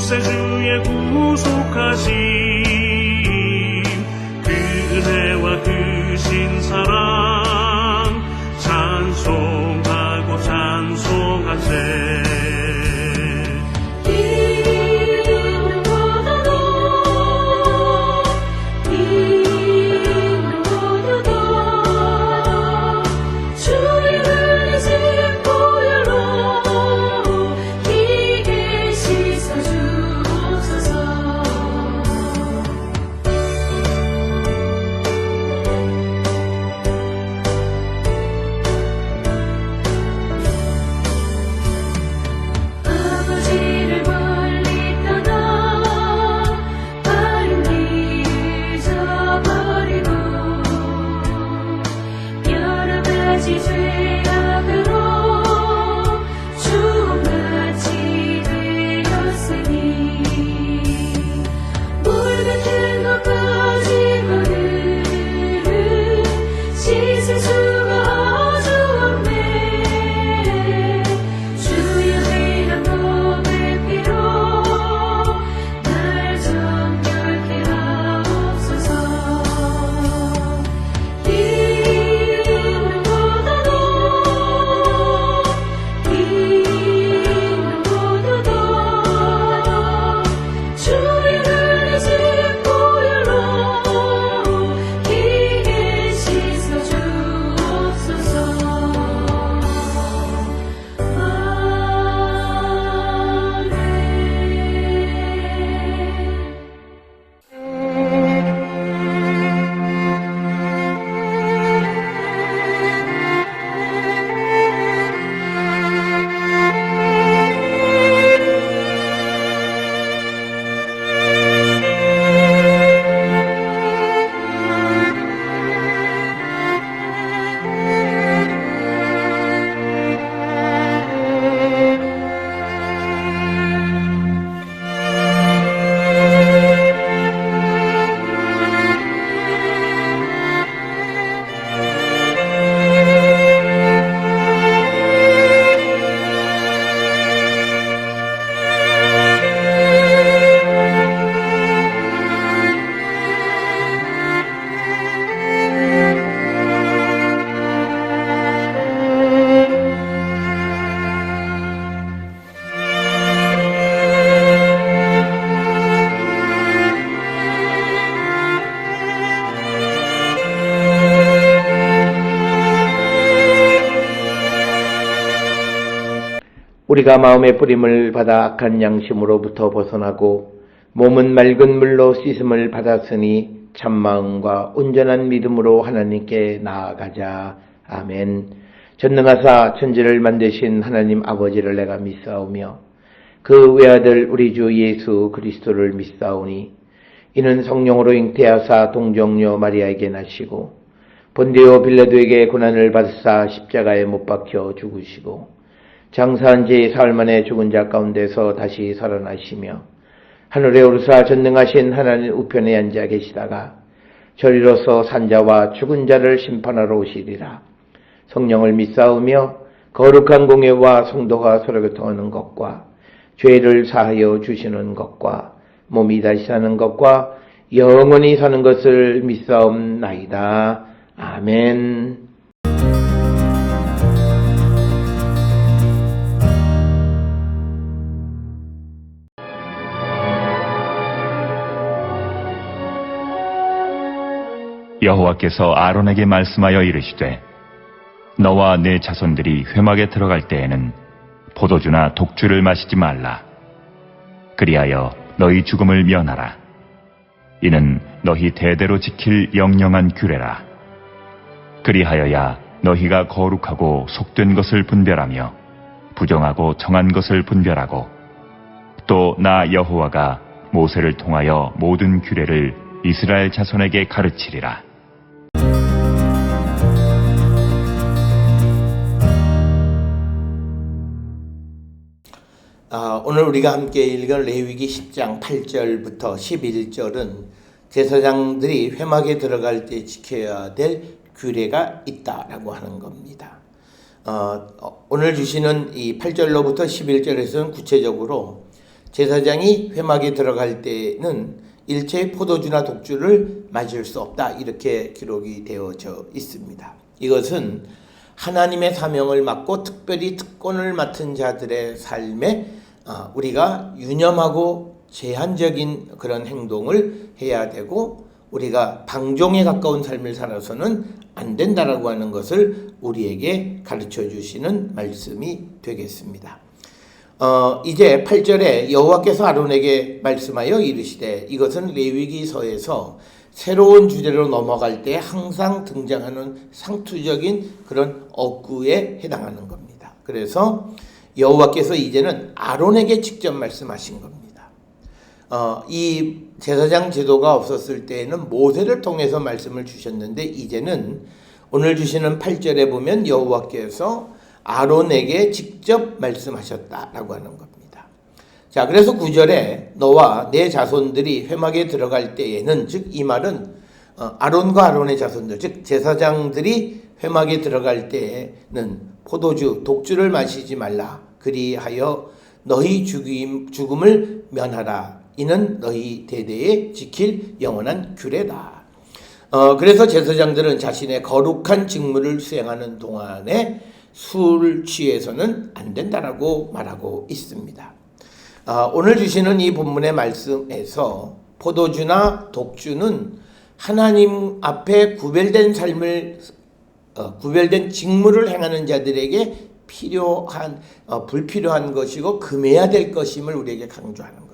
구세주의 구속하심 그 은혜와 크신 사랑 찬송하고 찬송하세 우리가 마음의 뿌림을 받아 악한 양심으로부터 벗어나고 몸은 맑은 물로 씻음을 받았으니 참마음과 온전한 믿음으로 하나님께 나아가자. 아멘. 전능하사 천지를 만드신 하나님 아버지를 내가 믿사오며 그 외아들 우리 주 예수 그리스도를 믿사오니 이는 성령으로 잉태하사 동정녀 마리아에게 나시고 본디오 빌라도에게 고난을 받으사 십자가에 못 박혀 죽으시고 장사한 지 사흘 만에 죽은 자 가운데서 다시 살아나시며 하늘에 오르사 전능하신 하나님 우편에 앉아 계시다가 저리로서 산자와 죽은 자를 심판하러 오시리라. 성령을 믿사오며 거룩한 공예와 성도가 서로 교통하는 것과 죄를 사하여 주시는 것과 몸이 다시 사는 것과 영원히 사는 것을 믿사옵나이다. 아멘. 여호와께서 아론에게 말씀하여 이르시되 너와 네 자손들이 회막에 들어갈 때에는 포도주나 독주를 마시지 말라. 그리하여 너희 죽음을 면하라. 이는 너희 대대로 지킬 영영한 규례라. 그리하여야 너희가 거룩하고 속된 것을 분별하며 부정하고 정한 것을 분별하고 또 나 여호와가 모세를 통하여 모든 규례를 이스라엘 자손에게 가르치리라. 오늘 우리가 함께 읽은 레위기 10장 8절부터 11절은 제사장들이 회막에 들어갈 때 지켜야 될 규례가 있다라고 하는 겁니다. 오늘 주시는 이 8절로부터 11절에서는 구체적으로 제사장이 회막에 들어갈 때는 일체의 포도주나 독주를 마실 수 없다, 이렇게 기록이 되어져 있습니다. 이것은 하나님의 사명을 맡고 특별히 특권을 맡은 자들의 삶에 우리가 유념하고 제한적인 그런 행동을 해야 되고, 우리가 방종에 가까운 삶을 살아서는 안 된다라고 하는 것을 우리에게 가르쳐 주시는 말씀이 되겠습니다. 이제 8절에 여호와께서 아론에게 말씀하여 이르시되, 이것은 레위기서에서 새로운 주제로 넘어갈 때 항상 등장하는 상투적인 그런 어구에 해당하는 겁니다. 그래서 여호와께서 이제는 아론에게 직접 말씀하신 겁니다. 이 제사장 제도가 없었을 때에는 모세를 통해서 말씀을 주셨는데, 이제는 오늘 주시는 8절에 보면 여호와께서 아론에게 직접 말씀하셨다라고 하는 겁니다. 자, 그래서 9절에 너와 내 자손들이 회막에 들어갈 때에는, 즉 이 말은 아론과 아론의 자손들, 즉 제사장들이 회막에 들어갈 때에는 포도주, 독주를 마시지 말라. 그리하여 너희 죽음을 면하라. 이는 너희 대대에 지킬 영원한 규례다. 그래서 제사장들은 자신의 거룩한 직무를 수행하는 동안에 술 취해서는 안 된다라고 말하고 있습니다. 오늘 주시는 이 본문의 말씀에서 포도주나 독주는 하나님 앞에 구별된 삶을, 구별된 직무를 행하는 자들에게 불필요한 것이고 금해야 될 것임을 우리에게 강조하는 거예요.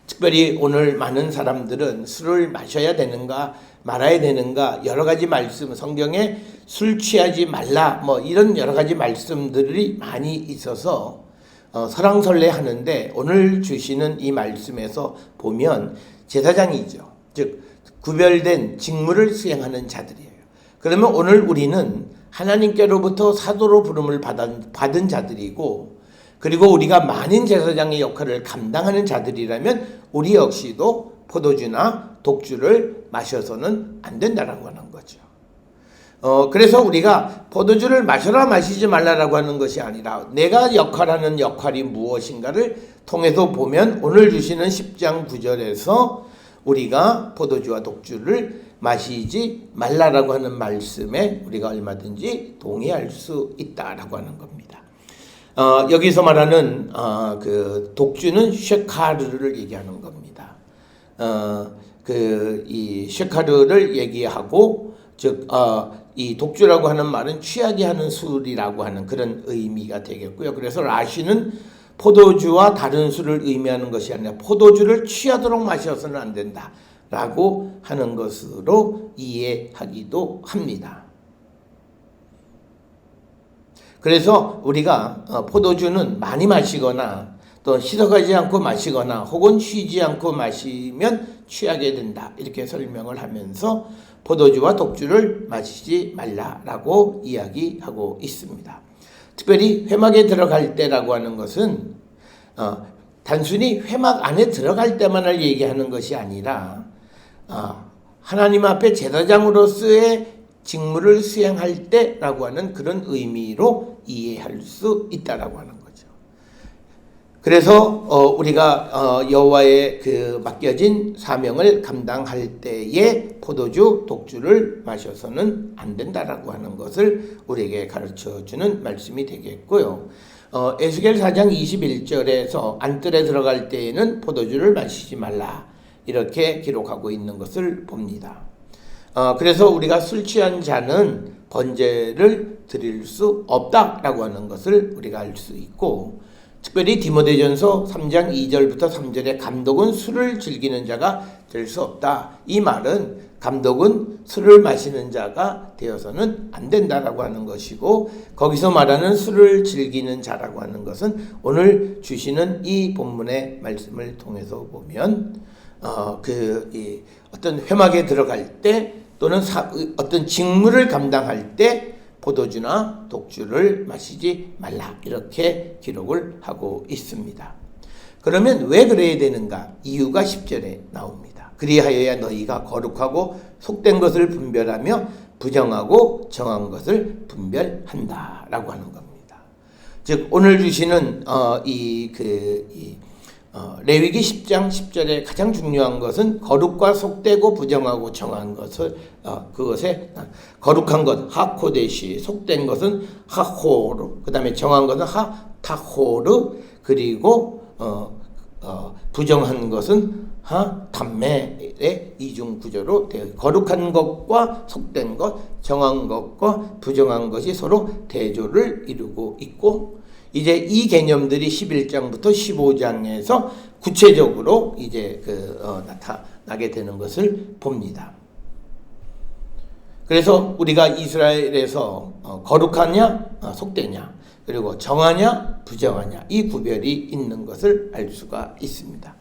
특별히 오늘 많은 사람들은 술을 마셔야 되는가 말아야 되는가, 여러 가지 말씀, 성경에 술 취하지 말라 이런 여러 가지 말씀들이 많이 있어서 설왕설래 하는데, 오늘 주시는 이 말씀에서 보면 제사장이죠. 즉 구별된 직무를 수행하는 자들이에요. 그러면 오늘 우리는 하나님께로부터 사도로 부름을 받은 자들이고, 그리고 우리가 많은 제사장의 역할을 감당하는 자들이라면 우리 역시도 포도주나 독주를 마셔서는 안 된다라고 하는 거죠. 그래서 우리가 포도주를 마셔라 마시지 말라라고 하는 것이 아니라 내가 역할하는 역할이 무엇인가를 통해서 보면, 오늘 주시는 10장 9절에서 우리가 포도주와 독주를 마시지 말라라고 하는 말씀에 우리가 얼마든지 동의할 수 있다라고 하는 겁니다. 여기서 말하는 그 독주는 쉐카르를 얘기하는 겁니다. 이 쉐카르를 얘기하고, 즉 이 독주라고 하는 말은 취하게 하는 술이라고 하는 그런 의미가 되겠고요. 그래서 라시는 포도주와 다른 술을 의미하는 것이 아니라 포도주를 취하도록 마셔서는 안 된다라고 하는 것으로 이해하기도 합니다. 그래서 우리가 포도주는 많이 마시거나 또 시석하지 않고 마시거나 혹은 쉬지 않고 마시면 취하게 된다, 이렇게 설명을 하면서 포도주와 독주를 마시지 말라라고 이야기하고 있습니다. 특별히 회막에 들어갈 때라고 하는 것은 단순히 회막 안에 들어갈 때만을 얘기하는 것이 아니라 하나님 앞에 제사장으로서의 직무를 수행할 때라고 하는 그런 의미로 이해할 수 있다라고 하는 거죠. 그래서 우리가 여호와의 그 맡겨진 사명을 감당할 때에 포도주, 독주를 마셔서는 안 된다라고 하는 것을 우리에게 가르쳐주는 말씀이 되겠고요. 에스겔 4장 21절에서 안뜰에 들어갈 때에는 포도주를 마시지 말라, 이렇게 기록하고 있는 것을 봅니다. 그래서 우리가 술 취한 자는 번제를 드릴 수 없다라고 하는 것을 우리가 알 수 있고, 특별히 디모데전서 3장 2절부터 3절에 감독은 술을 즐기는 자가 될 수 없다. 이 말은 감독은 술을 마시는 자가 되어서는 안 된다라고 하는 것이고, 거기서 말하는 술을 즐기는 자라고 하는 것은 오늘 주시는 이 본문의 말씀을 통해서 보면 어떤 회막에 들어갈 때 또는 어떤 직무를 감당할 때 포도주나 독주를 마시지 말라, 이렇게 기록을 하고 있습니다. 그러면 왜 그래야 되는가? 이유가 10절에 나옵니다. 그리하여야 너희가 거룩하고 속된 것을 분별하며 부정하고 정한 것을 분별한다 라고 하는 겁니다. 즉 오늘 주시는 레위기 10장 10절에 가장 중요한 것은 거룩과 속되고 부정하고 정한 것을 그것에 거룩한 것 하코데시, 속된 것은 하호르, 그 다음에 정한 것은 하타호르, 그리고 부정한 것은 하담메의 이중 구조로 되어 거룩한 것과 속된 것, 정한 것과 부정한 것이 서로 대조를 이루고 있고, 이제 이 개념들이 11장부터 15장에서 구체적으로 이제 나타나게 되는 것을 봅니다. 그래서 우리가 이스라엘에서 거룩하냐, 속되냐, 그리고 정하냐, 부정하냐, 이 구별이 있는 것을 알 수가 있습니다.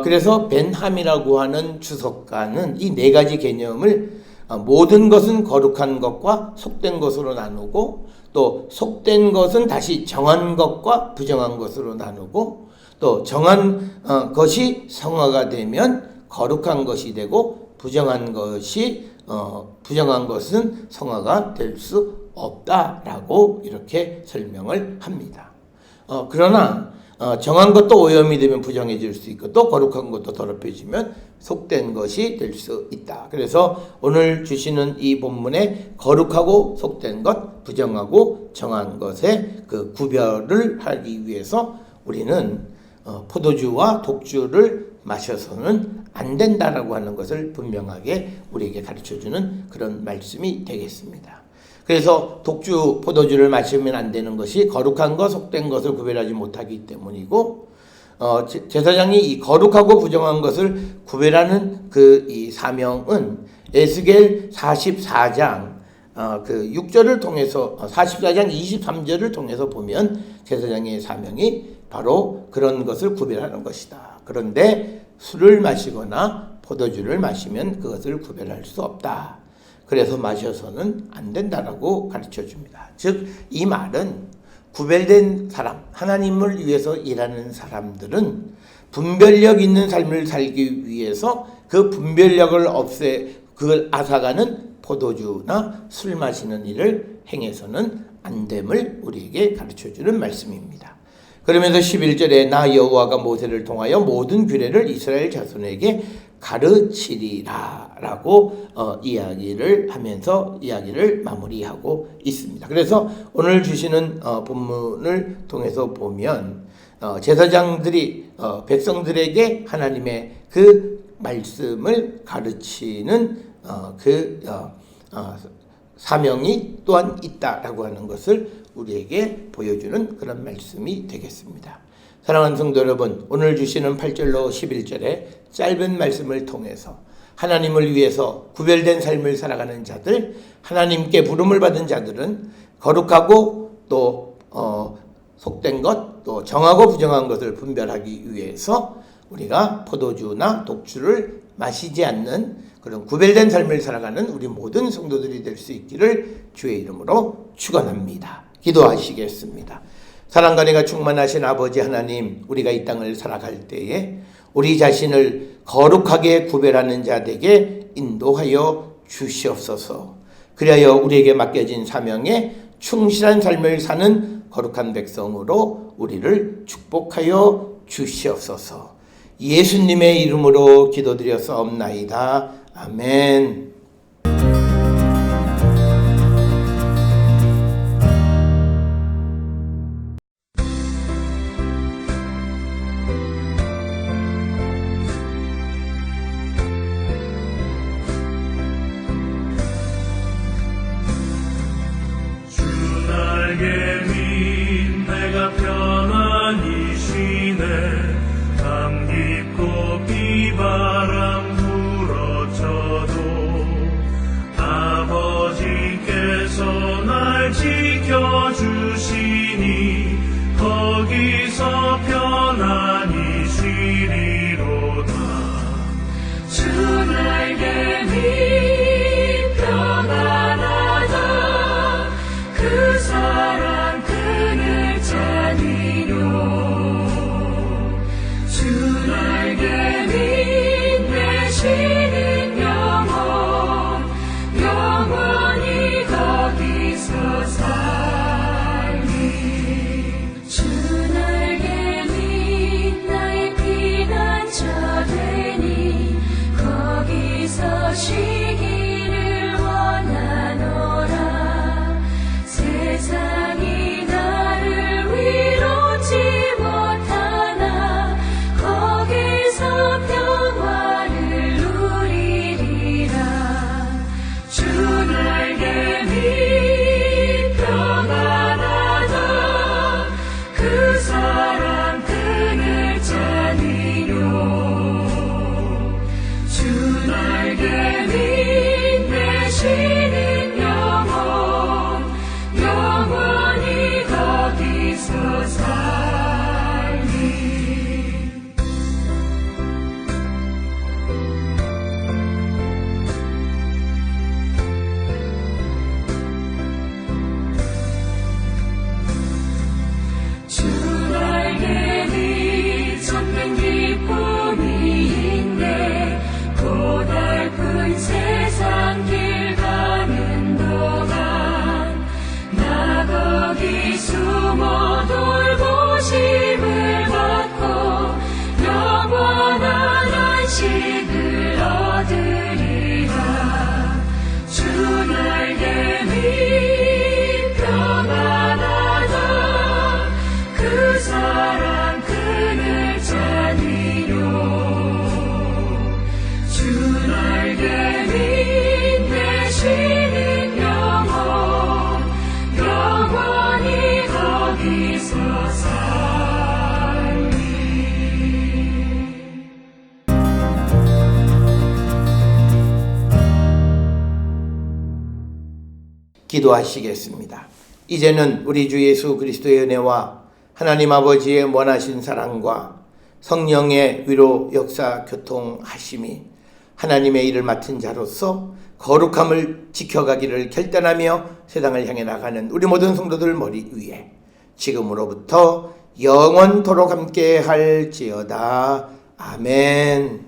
그래서 벤함이라고 하는 주석가는 이 네 가지 개념을 모든 것은 거룩한 것과 속된 것으로 나누고, 또 속된 것은 다시 정한 것과 부정한 것으로 나누고, 또 정한 것이 성화가 되면 거룩한 것이 되고, 부정한 것은 성화가 될 수 없다라고 이렇게 설명을 합니다. 그러나 정한 것도 오염이 되면 부정해질 수 있고, 또 거룩한 것도 더럽혀지면 속된 것이 될 수 있다. 그래서 오늘 주시는 이 본문에 거룩하고 속된 것, 부정하고 정한 것의 그 구별을 하기 위해서 우리는 포도주와 독주를 마셔서는 안 된다라고 하는 것을 분명하게 우리에게 가르쳐주는 그런 말씀이 되겠습니다. 그래서 독주, 포도주를 마시면 안 되는 것이 거룩한 것, 속된 것을 구별하지 못하기 때문이고, 제사장이 이 거룩하고 부정한 것을 구별하는 이 사명은 에스겔 44장 6절을 통해서 44장 23절을 통해서 보면 제사장의 사명이 바로 그런 것을 구별하는 것이다. 그런데 술을 마시거나 포도주를 마시면 그것을 구별할 수 없다. 그래서 마셔서는 안 된다라고 가르쳐 줍니다. 즉, 이 말은 구별된 사람, 하나님을 위해서 일하는 사람들은 분별력 있는 삶을 살기 위해서 그 분별력을 그걸 앗아가는 포도주나 술 마시는 일을 행해서는 안 됨을 우리에게 가르쳐 주는 말씀입니다. 그러면서 11절에 나 여호와가 모세를 통하여 모든 규례를 이스라엘 자손에게 가르치리라 라고 이야기를 하면서 이야기를 마무리하고 있습니다. 그래서 오늘 주시는 본문을 통해서 보면 제사장들이 백성들에게 하나님의 그 말씀을 가르치는 사명이 또한 있다라고 하는 것을 우리에게 보여주는 그런 말씀이 되겠습니다. 사랑하는 성도 여러분, 오늘 주시는 8절로 11절의 짧은 말씀을 통해서 하나님을 위해서 구별된 삶을 살아가는 자들, 하나님께 부름을 받은 자들은 거룩하고 또 속된 것, 또 정하고 부정한 것을 분별하기 위해서 우리가 포도주나 독주를 마시지 않는 그런 구별된 삶을 살아가는 우리 모든 성도들이 될 수 있기를 주의 이름으로 축원합니다. 기도하시겠습니다. 사랑과 은혜가 충만하신 아버지 하나님, 우리가 이 땅을 살아갈 때에 우리 자신을 거룩하게 구별하는 자 되게 인도하여 주시옵소서. 그리하여 우리에게 맡겨진 사명에 충실한 삶을 사는 거룩한 백성으로 우리를 축복하여 주시옵소서. 예수님의 이름으로 기도드렸사옵나이다. 아멘. 내가 편안히 쉬네. 감 깊고 비바람 불어쳐도 기도하시겠습니다. 이제는 우리 주 예수 그리스도의 은혜와 하나님 아버지의 원하신 사랑과 성령의 위로 역사 교통하심이 하나님의 일을 맡은 자로서 거룩함을 지켜가기를 결단하며 세상을 향해 나가는 우리 모든 성도들 머리 위에 지금으로부터 영원토록 함께 할지어다. 아멘.